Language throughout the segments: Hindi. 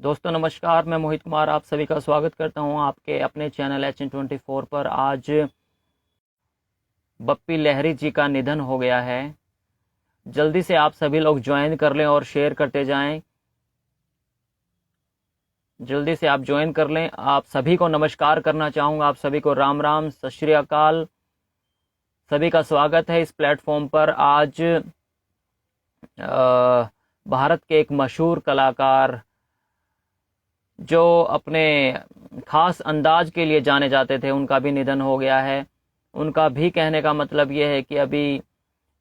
दोस्तों नमस्कार, मैं मोहित कुमार आप सभी का स्वागत करता हूं आपके अपने चैनल HN24 पर। आज बप्पी लहरी जी का निधन हो गया है। जल्दी से आप सभी लोग ज्वाइन कर लें और शेयर करते जाएं। जल्दी से आप ज्वाइन कर लें। आप सभी को नमस्कार करना चाहूँगा, आप सभी को राम राम, सत श्री अकाल। सभी का स्वागत है इस प्लेटफॉर्म पर। आज भारत के एक मशहूर कलाकार जो अपने खास अंदाज के लिए जाने जाते थे, उनका भी निधन हो गया है। उनका भी कहने का मतलब ये है कि अभी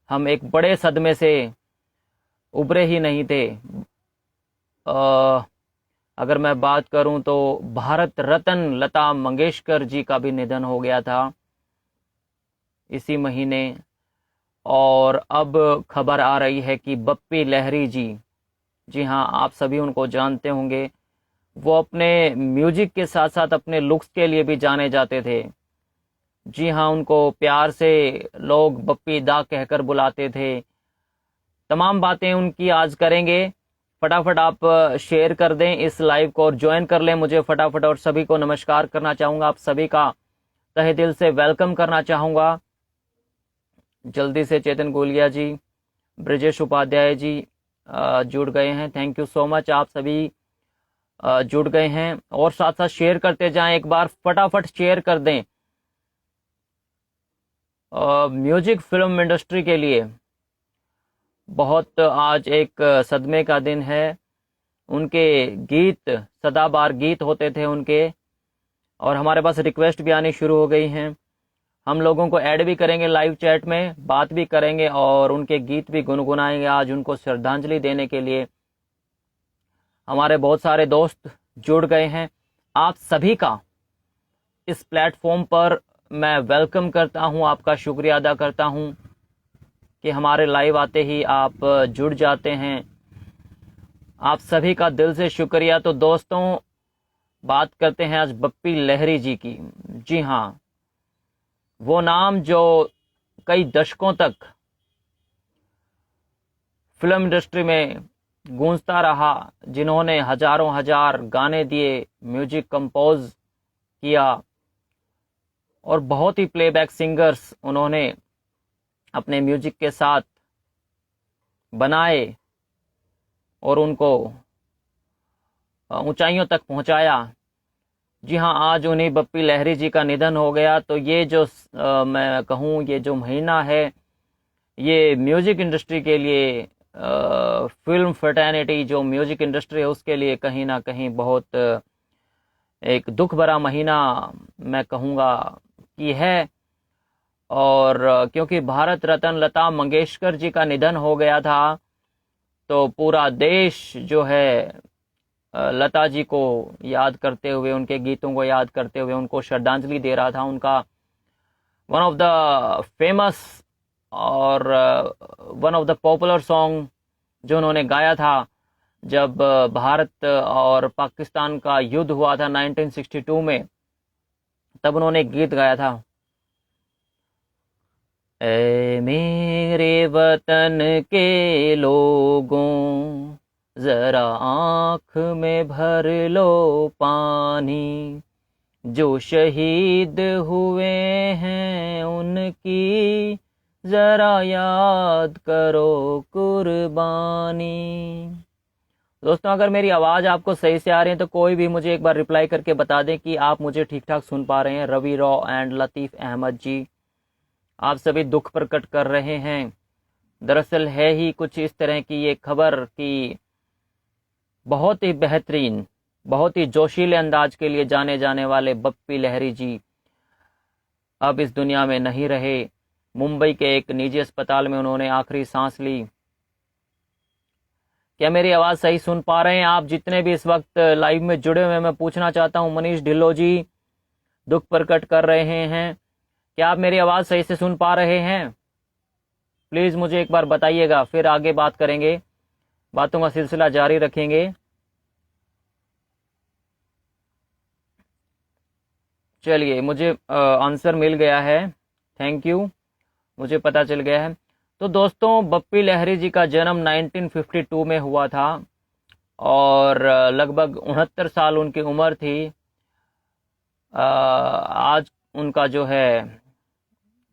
हम एक बड़े सदमे से उभरे ही नहीं थे। अगर मैं बात करूं तो भारत रत्न लता मंगेशकर जी का भी निधन हो गया था इसी महीने। और अब खबर आ रही है कि बप्पी लहरी जी हाँ, आप सभी उनको जानते होंगे। वो अपने म्यूजिक के साथ साथ अपने लुक्स के लिए भी जाने जाते थे। जी हाँ, उनको प्यार से लोग बप्पी दा कहकर बुलाते थे। तमाम बातें उनकी आज करेंगे। फटाफट आप शेयर कर दें इस लाइव को और ज्वाइन कर लें मुझे फटाफट। और सभी को नमस्कार करना चाहूँगा, आप सभी का तहे दिल से वेलकम करना चाहूँगा। जल्दी से चेतन गोलिया जी, ब्रजेश उपाध्याय जी जुड़ गए हैं। थैंक यू सो मच, आप सभी जुड़ गए हैं। और साथ साथ शेयर करते जाएं, एक बार फटाफट शेयर कर दें। म्यूजिक फिल्म इंडस्ट्री के लिए बहुत आज एक सदमे का दिन है। उनके गीत सदाबहार गीत होते थे उनके, और हमारे पास रिक्वेस्ट भी आनी शुरू हो गई हैं। हम लोगों को ऐड भी करेंगे, लाइव चैट में बात भी करेंगे और उनके गीत भी गुनगुनाएंगे। आज उनको श्रद्धांजलि देने के लिए हमारे बहुत सारे दोस्त जुड़ गए हैं। आप सभी का इस प्लेटफॉर्म पर मैं वेलकम करता हूं, आपका शुक्रिया अदा करता हूं कि हमारे लाइव आते ही आप जुड़ जाते हैं। आप सभी का दिल से शुक्रिया। तो दोस्तों, बात करते हैं आज बप्पी लहरी जी की। जी हाँ, वो नाम जो कई दशकों तक फिल्म इंडस्ट्री में गूंजता रहा, जिन्होंने हजारों हजार गाने दिए, म्यूजिक कंपोज किया और बहुत ही प्लेबैक सिंगर्स उन्होंने अपने म्यूजिक के साथ बनाए और उनको ऊंचाइयों तक पहुंचाया। जी हाँ, आज उन्हीं बप्पी लहरी जी का निधन हो गया। तो ये जो मैं कहूँ, ये जो महीना है, ये म्यूजिक इंडस्ट्री के लिए, फिल्म फर्टैनिटी जो म्यूजिक इंडस्ट्री है उसके लिए कहीं ना कहीं बहुत एक दुख भरा महीना मैं कहूँगा कि है। और क्योंकि भारत रत्न लता मंगेशकर जी का निधन हो गया था, तो पूरा देश जो है लता जी को याद करते हुए, उनके गीतों को याद करते हुए उनको श्रद्धांजलि दे रहा था। उनका वन ऑफ द फेमस और one of the popular song जो उन्होंने गाया था जब भारत और पाकिस्तान का युद्ध हुआ था 1962 में, तब उन्होंने एक गीत गाया था, ऐ मेरे वतन के लोगों जरा आँख में भर लो पानी, जो शहीद हुए हैं उनकी जरा याद करो कुर्बानी। दोस्तों, अगर मेरी आवाज़ आपको सही से आ रही है तो कोई भी मुझे एक बार रिप्लाई करके बता दें कि आप मुझे ठीक ठाक सुन पा रहे हैं। रवि रॉ एंड लतीफ़ अहमद जी, आप सभी दुख प्रकट कर रहे हैं। दरअसल है ही कुछ इस तरह की ये खबर कि बहुत ही बेहतरीन, बहुत ही जोशीले अंदाज के लिए जाने जाने वाले बप्पी लहरी जी अब इस दुनिया में नहीं रहे। मुंबई के एक निजी अस्पताल में उन्होंने आखिरी सांस ली। क्या मेरी आवाज़ सही सुन पा रहे हैं आप? जितने भी इस वक्त लाइव में जुड़े हुए हैं, मैं पूछना चाहता हूं। मनीष ढिल्लो जी दुख प्रकट कर रहे हैं। क्या आप मेरी आवाज़ सही से सुन पा रहे हैं? प्लीज़ मुझे एक बार बताइएगा, फिर आगे बात करेंगे, बातों का सिलसिला जारी रखेंगे। चलिए, मुझे आंसर मिल गया है, थैंक यू, मुझे पता चल गया है। तो दोस्तों, बप्पी लहरी जी का जन्म 1952 में हुआ था और लगभग 69 साल उनकी उम्र थी। आज उनका जो है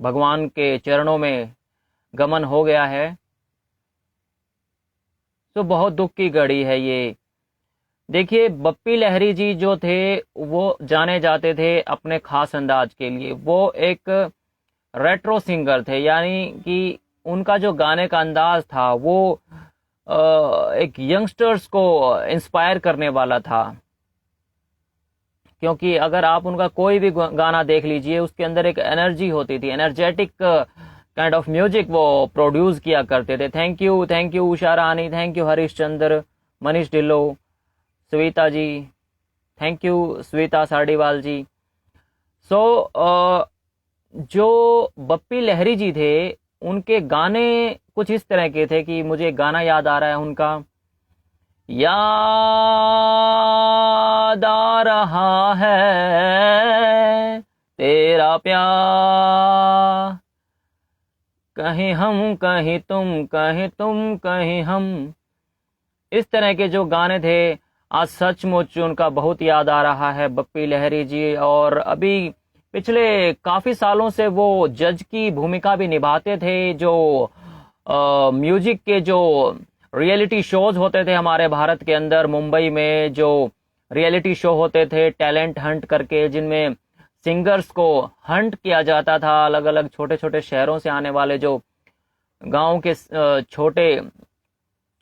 भगवान के चरणों में गमन हो गया है। तो बहुत दुख की घड़ी है ये। देखिए, बप्पी लहरी जी जो थे वो जाने जाते थे अपने खास अंदाज के लिए। वो एक रेट्रो सिंगर थे, यानी कि उनका जो गाने का अंदाज था वो एक यंगस्टर्स को इंस्पायर करने वाला था। क्योंकि अगर आप उनका कोई भी गाना देख लीजिए, उसके अंदर एक एनर्जी होती थी, एनर्जेटिक काइंड ऑफ म्यूजिक वो प्रोड्यूस किया करते थे। Thank you Usha Rani, thank you Harish Chandra, Manish Dhillon, Shweta ji, thank you Shweta Sadiwal ji. So जो बप्पी लहरी जी थे, उनके गाने कुछ इस तरह के थे कि मुझे गाना याद आ रहा है उनका। याद आ रहा है तेरा प्यार, कहीं हम कहीं तुम, कहीं तुम कहीं हम। इस तरह के जो गाने थे, आज सचमुच उनका बहुत याद आ रहा है बप्पी लहरी जी। और अभी पिछले काफी सालों से वो जज की भूमिका भी निभाते थे। जो म्यूजिक के जो रियलिटी शोज होते थे हमारे भारत के अंदर, मुंबई में जो रियलिटी शो होते थे टैलेंट हंट करके, जिनमें सिंगर्स को हंट किया जाता था, अलग अलग छोटे छोटे शहरों से आने वाले जो गांव के छोटे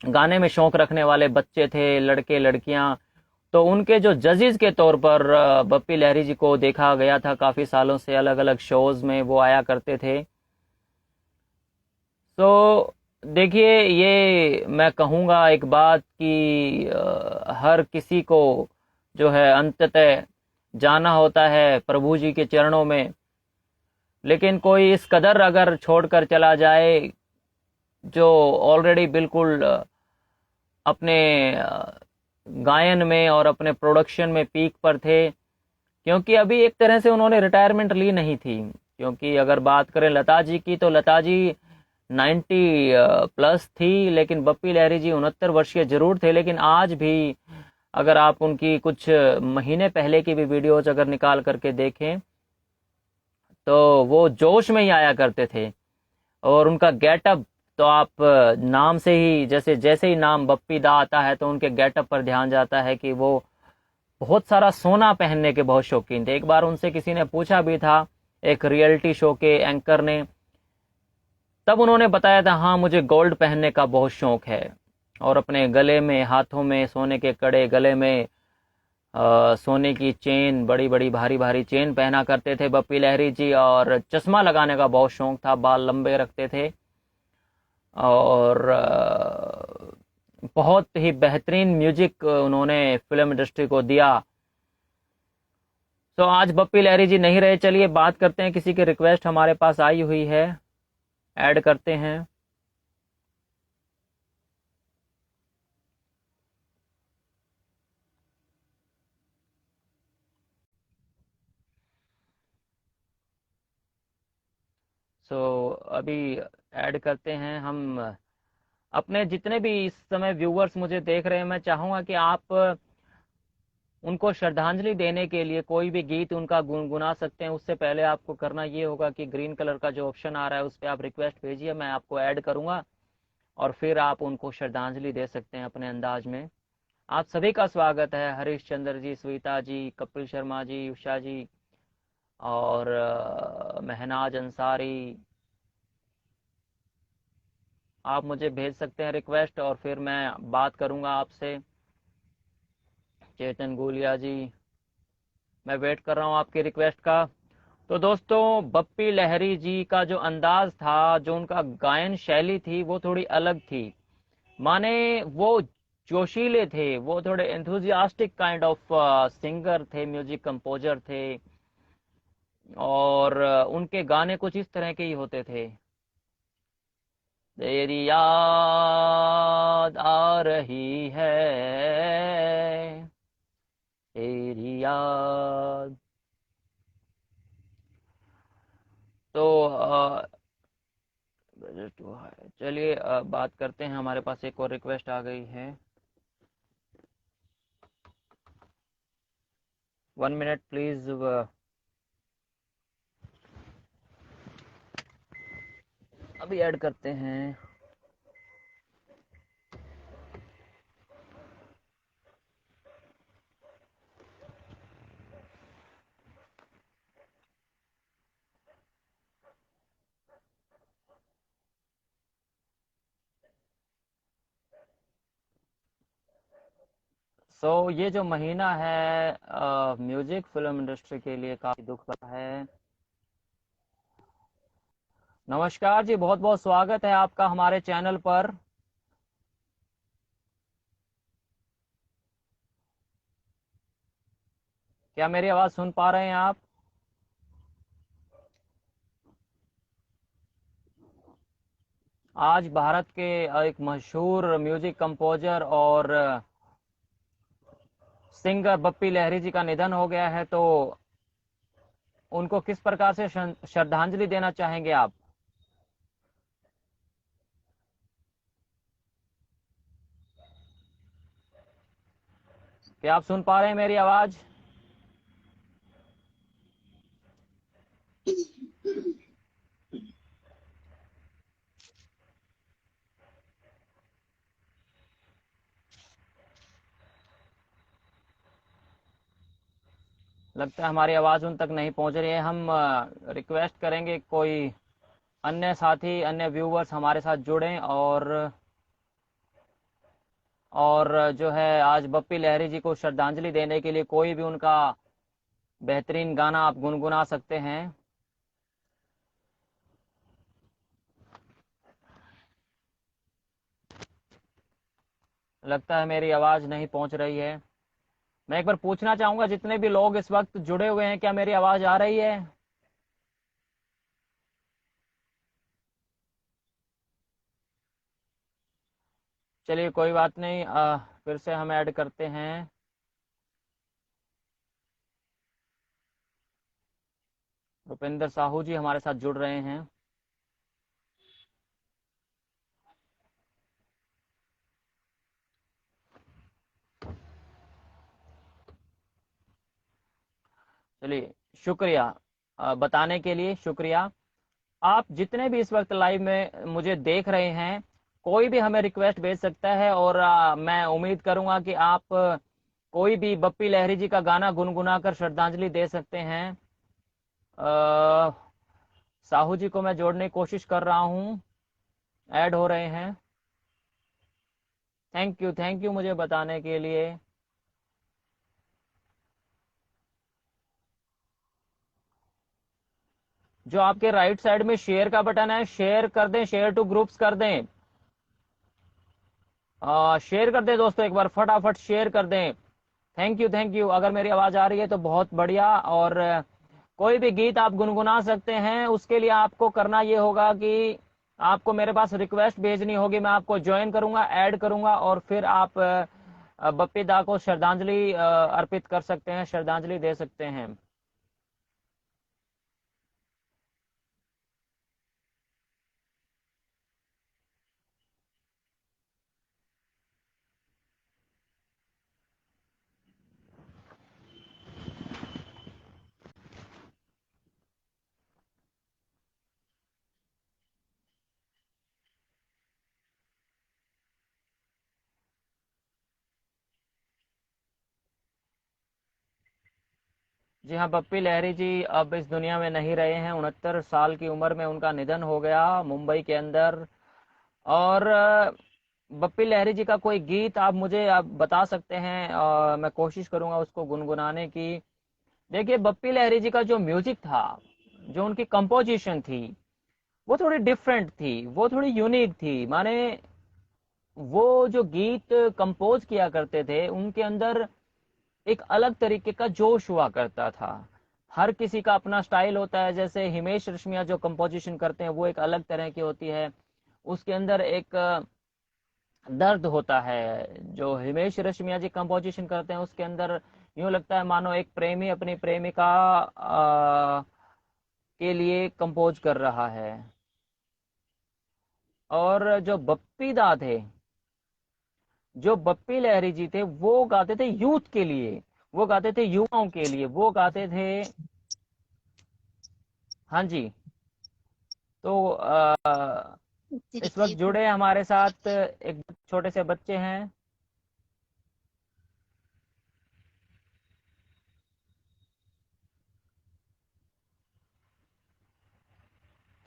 गाने में शौक रखने वाले बच्चे थे, लड़के लड़कियां, तो उनके जो जजेस के तौर पर बप्पी लहरी जी को देखा गया था। काफी सालों से अलग अलग शोज में वो आया करते थे। तो देखिए, ये मैं कहूँगा एक बात कि हर किसी को जो है अंततः जाना होता है प्रभु जी के चरणों में। लेकिन कोई इस कदर अगर छोड़कर चला जाए, जो ऑलरेडी बिल्कुल अपने गायन में और अपने प्रोडक्शन में पीक पर थे, क्योंकि अभी एक तरह से उन्होंने रिटायरमेंट ली नहीं थी। क्योंकि अगर बात करें लता जी की, तो लता जी 90 प्लस थी, लेकिन बप्पी लहरी जी 69 वर्षीय जरूर थे। लेकिन आज भी अगर आप उनकी कुछ महीने पहले की भी वीडियोज अगर निकाल करके देखें, तो वो जोश में ही आया करते थे। और उनका गेटअप तो आप नाम से ही, जैसे जैसे ही नाम बप्पी दा आता है तो उनके गेटअप पर ध्यान जाता है कि वो बहुत सारा सोना पहनने के बहुत शौकीन थे। एक बार उनसे किसी ने पूछा भी था, एक रियलिटी शो के एंकर ने, तब उन्होंने बताया था, हाँ मुझे गोल्ड पहनने का बहुत शौक है। और अपने गले में, हाथों में सोने के कड़े, गले में सोने की चेन, बड़ी बड़ी भारी भारी चेन पहना करते थे बप्पी लहरी जी। और चश्मा लगाने का बहुत शौक था, बाल लंबे रखते थे। और बहुत ही बेहतरीन म्यूजिक उन्होंने फिल्म इंडस्ट्री को दिया। तो आज बप्पी लहरी जी नहीं रहे। चलिए बात करते हैं, किसी की रिक्वेस्ट हमारे पास आई हुई है, ऐड करते हैं। सो अभी ऐड करते हैं हम अपने जितने भी इस समय व्यूअर्स मुझे देख रहे हैं। मैं चाहूंगा कि आप उनको श्रद्धांजलि देने के लिए कोई भी गीत उनका गुनगुना सकते हैं। उससे पहले आपको करना ये होगा कि ग्रीन कलर का जो ऑप्शन आ रहा है उस पर आप रिक्वेस्ट भेजिए, मैं आपको ऐड करूंगा और फिर आप उनको श्रद्धांजलि दे सकते हैं अपने अंदाज में। आप सभी का स्वागत है, हरीश चंद्र जी, स्वीता जी, कपिल शर्मा जी, उषा जी, और महनाज अंसारी। आप मुझे भेज सकते हैं रिक्वेस्ट और फिर मैं बात करूंगा आपसे। चेतन गुलिया जी, मैं वेट कर रहा हूँ आपकी रिक्वेस्ट का। तो दोस्तों, बप्पी लहरी जी का जो अंदाज था, जो उनका गायन शैली थी, वो थोड़ी अलग थी। माने वो जोशीले थे, वो थोड़े एंथुजियास्टिक काइंड ऑफ सिंगर थे, म्यूजिक कंपोजर थे। और उनके गाने कुछ इस तरह के ही होते थे। तेरी याद आ रही है, तेरी याद। तो चलिए बात करते हैं, हमारे पास एक और रिक्वेस्ट आ गई है। 1 मिनट प्लीज। अभी ऐड करते हैं। ये जो महीना है म्यूजिक फिल्म इंडस्ट्री के लिए काफी दुख का है। नमस्कार जी, बहुत बहुत स्वागत है आपका हमारे चैनल पर। क्या मेरी आवाज सुन पा रहे हैं आप? आज भारत के एक मशहूर म्यूजिक कंपोजर और सिंगर बप्पी लहरी जी का निधन हो गया है, तो उनको किस प्रकार से श्रद्धांजलि देना चाहेंगे आप? क्या आप सुन पा रहे हैं मेरी आवाज? लगता है हमारी आवाज उन तक नहीं पहुंच रही है। हम रिक्वेस्ट करेंगे कोई अन्य साथी, अन्य व्यूवर्स हमारे साथ जुड़ें और जो है आज बप्पी लहरी जी को श्रद्धांजलि देने के लिए कोई भी उनका बेहतरीन गाना आप गुनगुना सकते हैं। लगता है मेरी आवाज नहीं पहुंच रही है। मैं एक बार पूछना चाहूंगा, जितने भी लोग इस वक्त जुड़े हुए हैं, क्या मेरी आवाज आ रही है? चलिए कोई बात नहीं, फिर से हम ऐड करते हैं। रुपेंद्र साहू जी हमारे साथ जुड़ रहे हैं। चलिए, शुक्रिया। बताने के लिए शुक्रिया। आप जितने भी इस वक्त लाइव में मुझे देख रहे हैं, कोई भी हमें रिक्वेस्ट भेज सकता है और मैं उम्मीद करूंगा कि आप कोई भी बप्पी लहरी जी का गाना गुनगुना कर श्रद्धांजलि दे सकते हैं। अ, साहू जी को मैं जोड़ने की कोशिश कर रहा हूं, ऐड हो रहे हैं। थैंक यू मुझे बताने के लिए। जो आपके राइट साइड में शेयर का बटन है, शेयर कर दें, शेयर टू ग्रुप्स कर दें। शेयर कर दें दोस्तों, एक बार फटाफट शेयर कर दें। Thank you. अगर मेरी आवाज आ रही है तो बहुत बढ़िया। और कोई भी गीत आप गुनगुना सकते हैं। उसके लिए आपको करना ये होगा कि आपको मेरे पास रिक्वेस्ट भेजनी होगी, मैं आपको ज्वाइन करूंगा, ऐड करूंगा और फिर आप बप्पी दा को श्रद्धांजलि अर्पित कर सकते हैं, श्रद्धांजलि दे सकते हैं। जी हाँ, बप्पी लहरी जी अब इस दुनिया में नहीं रहे हैं। 69 साल की उम्र में उनका निधन हो गया मुंबई के अंदर। और बप्पी लहरी जी का कोई गीत आप बता सकते हैं, मैं कोशिश करूंगा उसको गुनगुनाने की। देखिए, बप्पी लहरी जी का जो म्यूजिक था, जो उनकी कंपोजिशन थी, वो थोड़ी डिफरेंट थी, वो थोड़ी यूनिक थी। माने वो जो गीत कंपोज किया करते थे, उनके अंदर एक अलग तरीके का जोश हुआ करता था। हर किसी का अपना स्टाइल होता है। जैसे हिमेश रेशमिया जो कंपोजिशन करते हैं वो एक अलग तरह की होती है। उसके अंदर एक दर्द होता है। जो हिमेश रेशमिया जी कंपोजिशन करते हैं उसके अंदर यूं लगता है मानो एक प्रेमी अपनी प्रेमिका के लिए कंपोज कर रहा है। और जो बप्पी दा थे, जो बप्पी लहरी जी थे, वो गाते थे यूथ के लिए। वो गाते थे युवाओं के लिए, वो गाते थे। हाँ जी। तो इस वक्त जी सर। जुड़े हमारे साथ एक छोटे से बच्चे हैं।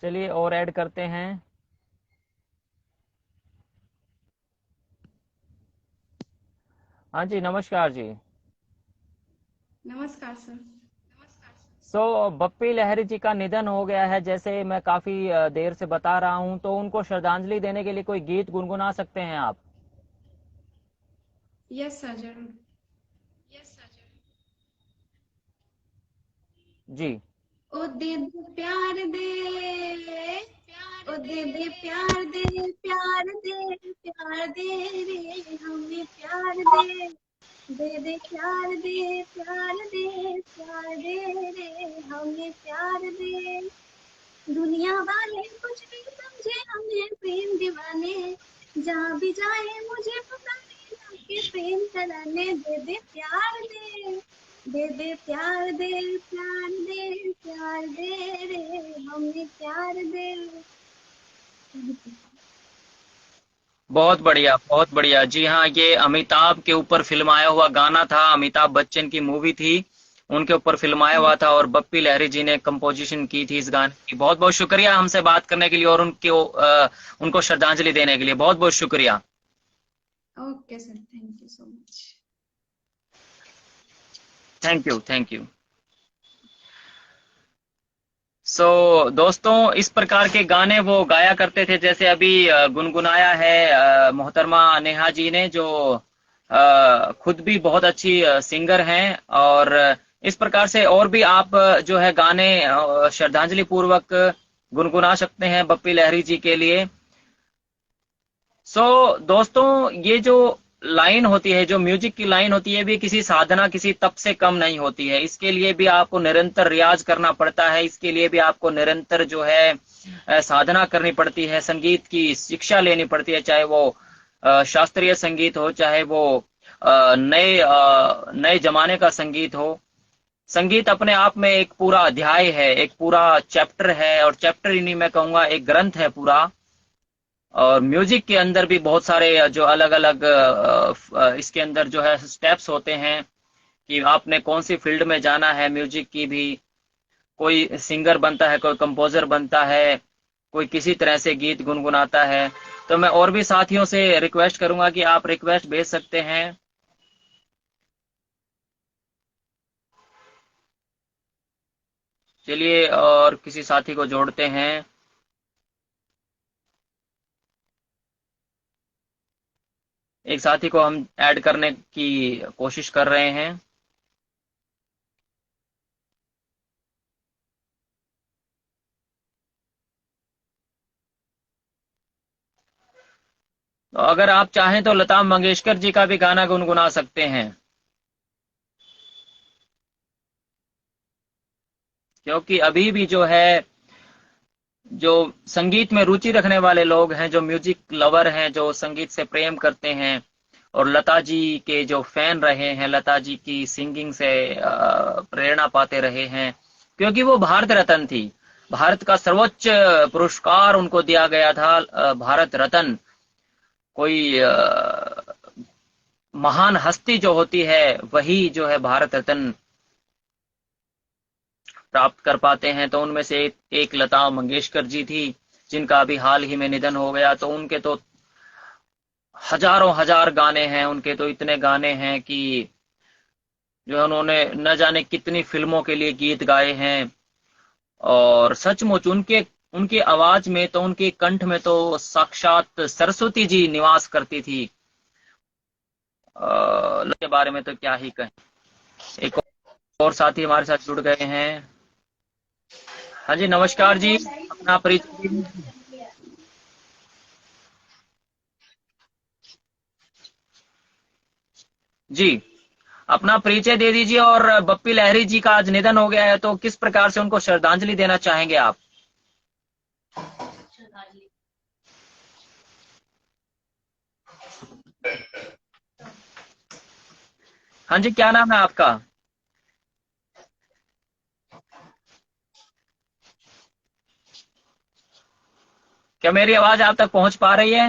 चलिए और ऐड करते हैं। हाँ जी, नमस्कार जी। नमस्कार सर। बप्पी लहरी जी का निधन हो गया है, जैसे मैं काफी देर से बता रहा हूँ, तो उनको श्रद्धांजलि देने के लिए कोई गीत गुनगुना सकते हैं आप? यस सर, जरूर। जी। ओ दे दे प्यार दे, ओ दे दे प्यार दे, प्यार दे, प्यार दे रे हमें प्यार दे, दे दे प्यार दे, प्यार दे, प्यार दे रे हमें प्यार दे। दुनिया वाले कुछ नहीं समझे हमें प्रेम दीवाने, जहाँ भी जाए मुझे पुकारे जाके प्रेम कराने। दे दे प्यार दे, दे दे प्यार दे, प्यार दे, प्यार दे रे हमें प्यार दे। बहुत बढ़िया, बहुत बढ़िया। जी हाँ, ये अमिताभ के ऊपर फिल्माया हुआ गाना था, अमिताभ बच्चन की मूवी थी, उनके ऊपर फिल्माया हुआ था, और बप्पी लहरी जी ने कंपोजिशन की थी इस गाने की। बहुत बहुत शुक्रिया हमसे बात करने के लिए, और उनको श्रद्धांजलि देने के लिए बहुत बहुत शुक्रिया। Okay sir, thank you so much. Thank you, thank you. दोस्तों, इस प्रकार के गाने वो गाया करते थे, जैसे अभी गुनगुनाया है मोहतरमा नेहा जी ने, जो खुद भी बहुत अच्छी सिंगर हैं। और इस प्रकार से और भी आप जो है गाने श्रद्धांजलि पूर्वक गुनगुना सकते हैं बप्पी लहरी जी के लिए। दोस्तों, ये जो लाइन होती है, जो म्यूजिक की लाइन होती है, भी किसी साधना, किसी तप से कम नहीं होती है। इसके लिए भी आपको निरंतर रियाज करना पड़ता है, इसके लिए भी आपको निरंतर जो है साधना करनी पड़ती है, संगीत की शिक्षा लेनी पड़ती है, चाहे वो शास्त्रीय संगीत हो, चाहे वो नए जमाने का संगीत हो। संगीत अपने आप में एक पूरा अध्याय है, एक पूरा चैप्टर है, और चैप्टर ही नहीं, मैं कहूँगा एक ग्रंथ है पूरा। और म्यूजिक के अंदर भी बहुत सारे जो अलग अलग इसके अंदर जो है स्टेप्स होते हैं, कि आपने कौन सी फील्ड में जाना है। म्यूजिक की भी कोई सिंगर बनता है, कोई कंपोजर बनता है, कोई किसी तरह से गीत गुनगुनाता है। तो मैं और भी साथियों से रिक्वेस्ट करूंगा कि आप रिक्वेस्ट भेज सकते हैं। चलिए और किसी साथी को जोड़ते हैं। एक साथी को हम ऐड करने की कोशिश कर रहे हैं। तो अगर आप चाहें तो लता मंगेशकर जी का भी गाना गुनगुना सकते हैं, क्योंकि अभी भी जो है, जो संगीत में रुचि रखने वाले लोग हैं, जो म्यूजिक लवर हैं, जो संगीत से प्रेम करते हैं, और लता जी के जो फैन रहे हैं, लता जी की सिंगिंग से प्रेरणा पाते रहे हैं, क्योंकि वो भारत रत्न थी। भारत का सर्वोच्च पुरस्कार उनको दिया गया था, भारत रत्न। कोई महान हस्ती जो होती है, वही जो है भारत रत्न प्राप्त कर पाते हैं। तो उनमें से एक लता मंगेशकर जी थी, जिनका अभी हाल ही में निधन हो गया। तो उनके तो हजारों हजार गाने हैं, उनके तो इतने गाने हैं कि जो है उन्होंने न जाने कितनी फिल्मों के लिए गीत गाए हैं। और सचमुच उनके उनकी आवाज में तो, उनके कंठ में तो साक्षात सरस्वती जी निवास करती थी। के बारे में तो क्या ही कहें। एक और साथी हमारे साथ जुड़ गए हैं। हाँ जी, नमस्कार जी, अपना परिचय दीजिए। जी, अपना परिचय दे दीजिए, और बप्पी लहरी जी का आज निधन हो गया है, तो किस प्रकार से उनको श्रद्धांजलि देना चाहेंगे आप? हाँ जी, क्या नाम है आपका? क्या मेरी आवाज आप तक पहुंच पा रही है?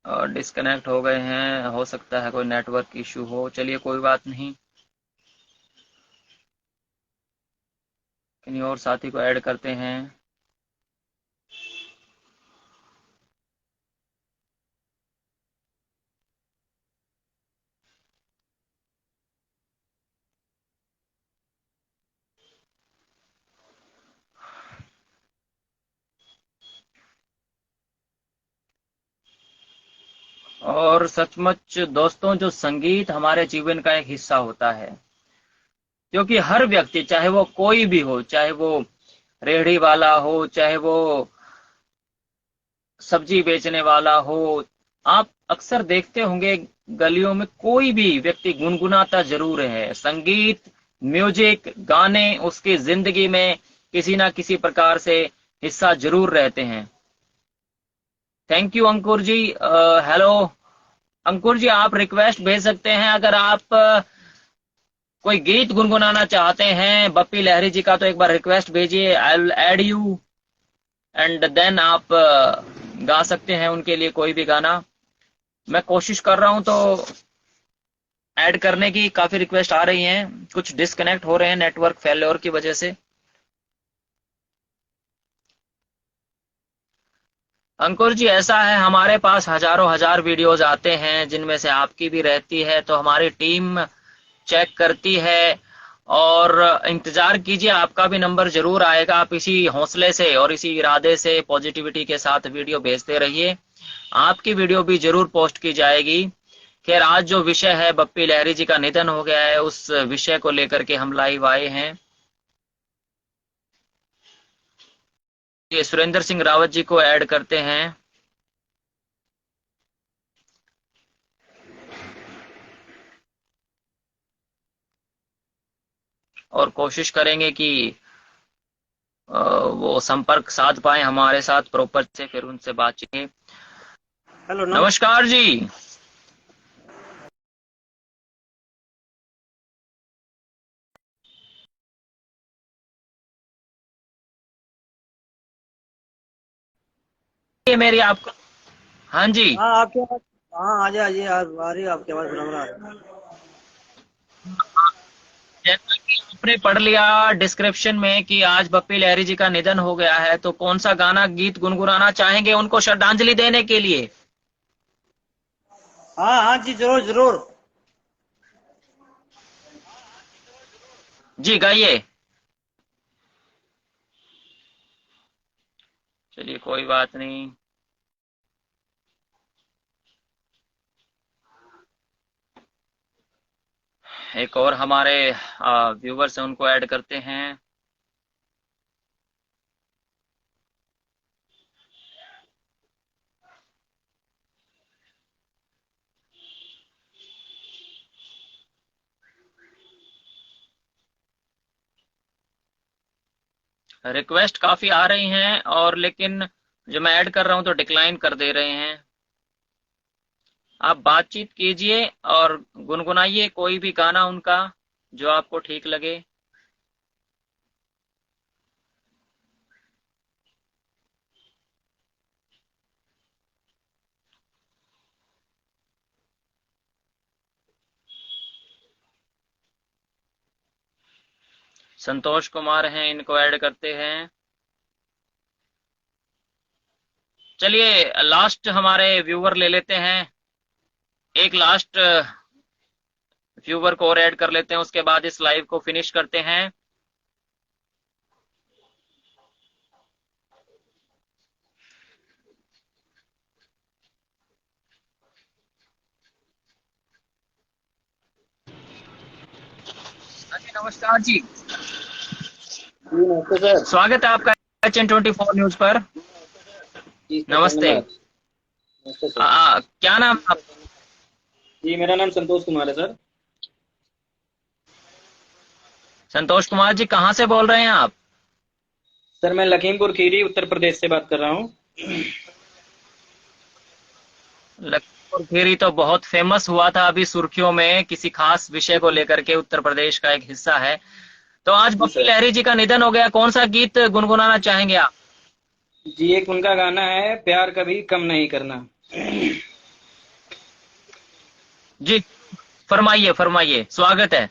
और डिस्कनेक्ट हो गए हैं, हो सकता है कोई नेटवर्क इशू हो। चलिए कोई बात नहीं, किन्हीं और साथी को ऐड करते हैं। और सचमुच दोस्तों, जो संगीत हमारे जीवन का एक हिस्सा होता है, क्योंकि हर व्यक्ति, चाहे वो कोई भी हो, चाहे वो रेहड़ी वाला हो, चाहे वो सब्जी बेचने वाला हो, आप अक्सर देखते होंगे गलियों में कोई भी व्यक्ति गुनगुनाता जरूर है। संगीत, म्यूजिक, गाने उसकी जिंदगी में किसी ना किसी प्रकार से हिस्सा जरूर रहते हैं। Thank you Ankur ji. Hello Ankur ji, आप रिक्वेस्ट भेज सकते हैं अगर आप कोई गीत गुनगुनाना चाहते हैं बप्पी लहरी जी का, तो एक बार रिक्वेस्ट भेजिए, I will add you and then आप गा सकते हैं उनके लिए कोई भी गाना। मैं कोशिश कर रहा हूं, तो ऐड करने की काफी रिक्वेस्ट आ रही हैं, कुछ डिस्कनेक्ट हो रहे हैं नेटवर्क फेल्योर की वजह से। अंकुर जी, ऐसा है, हमारे पास हजारों हजार वीडियोस आते हैं जिनमें से आपकी भी रहती है, तो हमारी टीम चेक करती है। और इंतजार कीजिए, आपका भी नंबर जरूर आएगा। आप इसी हौसले से और इसी इरादे से पॉजिटिविटी के साथ वीडियो भेजते रहिए, आपकी वीडियो भी जरूर पोस्ट की जाएगी। खैर, आज जो विषय है, बप्पी लहरी जी का निधन हो गया है, उस विषय को लेकर के हम लाइव आए हैं। ये सुरेंद्र सिंह रावत जी को ऐड करते हैं और कोशिश करेंगे कि वो संपर्क साध पाए हमारे साथ प्रॉपर से, फिर उनसे बातचीत। हेलो नमस्कार जी। ये मेरी आपको, हाँ जी, हाँ आपके आवाज, हाँ आ जाइए, आ रही है आपकी आवाज बराबर आ रही है। जैसा कि आपने पढ़ लिया डिस्क्रिप्शन में कि आज बप्पी लहरी जी का निधन हो गया है, तो कौन सा गाना गीत गुनगुनाना चाहेंगे उनको श्रद्धांजलि देने के लिए? हाँ हाँ जी, जरूर जरूर। जी गाइए। चलिए कोई बात नहीं, एक और हमारे व्यूवर्स हैं, उनको ऐड करते हैं। रिक्वेस्ट काफी आ रही हैं, और लेकिन जो मैं ऐड कर रहा हूं तो डिक्लाइन कर दे रहे हैं। आप बातचीत कीजिए और गुनगुनाइए कोई भी गाना उनका जो आपको ठीक लगे। संतोष कुमार हैं, इनको ऐड करते हैं। चलिए लास्ट हमारे व्यूवर ले लेते हैं, एक लास्ट व्यूवर को और ऐड कर लेते हैं, उसके बाद इस लाइव को फिनिश करते हैं। हाँ जी, नमस्कार जी। जी नमस्ते सर। स्वागत है आपका HN24 न्यूज पर। जी सर, नमस्ते। धन्यवाद। नमस्ते सर। क्या नाम आप? जी मेरा नाम संतोष कुमार है सर। संतोष कुमार जी, कहाँ से बोल रहे हैं आप? सर मैं लखीमपुर खीरी उत्तर प्रदेश से बात कर रहा हूँ। लखीमपुर खीरी तो बहुत फेमस हुआ था अभी सुर्खियों में किसी खास विषय को लेकर के, उत्तर प्रदेश का एक हिस्सा है। तो आज जी बप्पी सर। लहरी जी का निधन हो गया, कौन सा गीत गुनगुनाना चाहेंगे आप? जी एक उनका गाना है, प्यार कभी कम नहीं करना। जी फरमाइए फरमाइए, स्वागत है।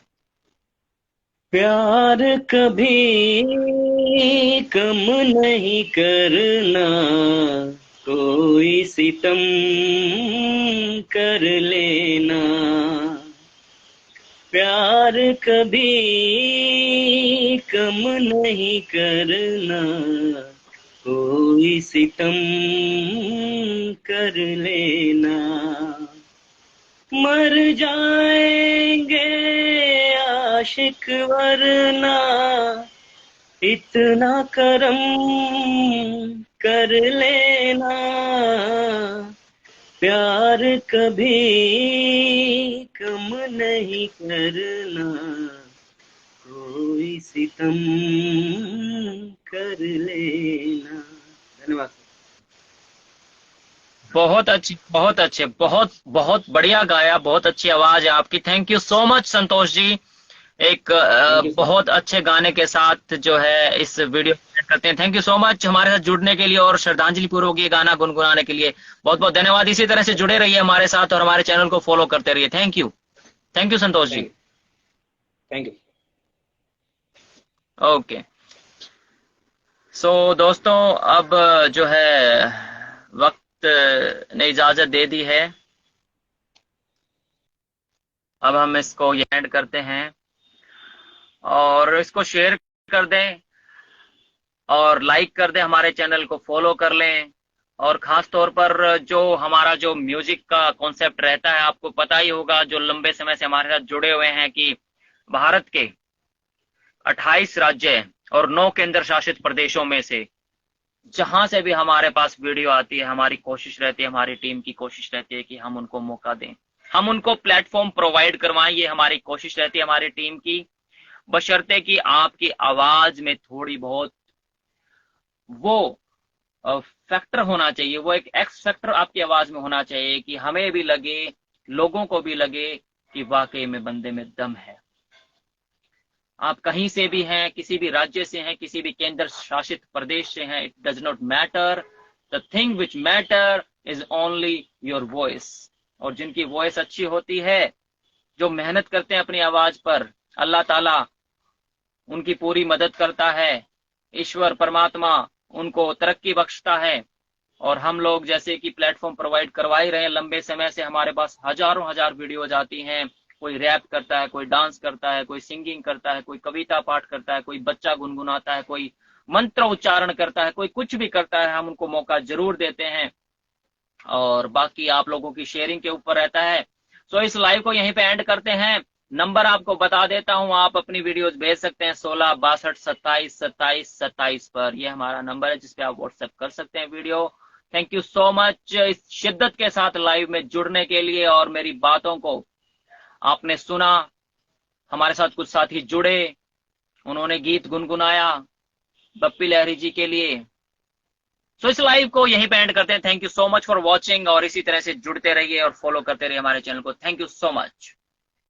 प्यार कभी कम नहीं करना, कोई सितम कर लेना। प्यार कभी कम नहीं करना, कोई सितम कर लेना। मर जाएंगे आशिक वरना, इतना करम कर लेना। प्यार कभी कम नहीं करना, कोई सितम कर लेना। धन्यवाद। बहुत अच्छी, बहुत अच्छे, बहुत बहुत बढ़िया गाया, बहुत अच्छी आवाज है आपकी। Thank you so much Santosh ji. एक थैंक यू सर। बहुत अच्छे गाने के साथ जो है इस वीडियो को करते हैं। थैंक यू सो मच हमारे साथ जुड़ने के लिए और श्रद्धांजलि पूर्वक ये गाना गुनगुनाने के लिए बहुत बहुत धन्यवाद। इसी तरह से जुड़े रहिए हमारे साथ और हमारे चैनल को फॉलो करते रहिए। Thank you Santosh ji. Thank you. Okay so दोस्तों, अब जो है वक्त ने इजाजत दे दी है। अब हम इसको ये एंड करते हैं और इसको शेयर कर दें और लाइक कर दें, हमारे चैनल को फॉलो कर लें। और खास तौर पर जो हमारा जो म्यूजिक का कॉन्सेप्ट रहता है, आपको पता ही होगा जो लंबे समय से हमारे साथ जुड़े हुए हैं, कि भारत के 28 राज्य और 9 केंद्र शासित प्रदेशों में से जहां से भी हमारे पास वीडियो आती है, हमारी कोशिश रहती है, हमारी टीम की कोशिश रहती है कि हम उनको मौका दें, हम उनको प्लेटफॉर्म प्रोवाइड करवाएं। ये हमारी कोशिश रहती है हमारी टीम की, बशर्ते कि आपकी आवाज में थोड़ी बहुत वो फैक्टर होना चाहिए, वो एक एक्स फैक्टर आपकी आवाज में होना चाहिए कि हमें भी लगे, लोगों को भी लगे कि वाकई में बंदे में दम है। आप कहीं से भी हैं, किसी भी राज्य से हैं, किसी भी केंद्र शासित प्रदेश से हैं, it does not matter. The thing which matter is only your voice. और जिनकी वॉइस अच्छी होती है, जो मेहनत करते हैं अपनी आवाज पर, अल्लाह ताला उनकी पूरी मदद करता है, ईश्वर परमात्मा उनको तरक्की बख्शता है। और हम लोग जैसे कि प्लेटफॉर्म प्रोवाइड करवा ही रहे हैं, लंबे समय से हमारे पास हजारों हजार वीडियोज आती हैं। कोई रैप करता है, कोई डांस करता है, कोई सिंगिंग करता है, कोई कविता पाठ करता है, कोई बच्चा गुनगुनाता है, कोई मंत्र उच्चारण करता है, कोई कुछ भी करता है, हम उनको मौका जरूर देते हैं। और बाकी आप लोगों की शेयरिंग के ऊपर रहता है। सो इस लाइव को यहीं पे एंड करते हैं। नंबर आपको बता देता हूं, आप अपनी वीडियोस भेज सकते हैं 16 62 27 27 27 पर। यह हमारा नंबर है जिसपे आप व्हाट्सएप कर सकते हैं video. Thank you so much इस शिद्दत के साथ लाइव में जुड़ने के लिए, और मेरी बातों को आपने सुना। हमारे साथ कुछ साथी जुड़े, उन्होंने गीत गुनगुनाया बप्पी लहरी जी के लिए। सो इस लाइव को यहीं पे एंड करते हैं। Thank you so much for watching, और इसी तरह से जुड़ते रहिए और फॉलो करते रहिए हमारे चैनल को। Thank you so much.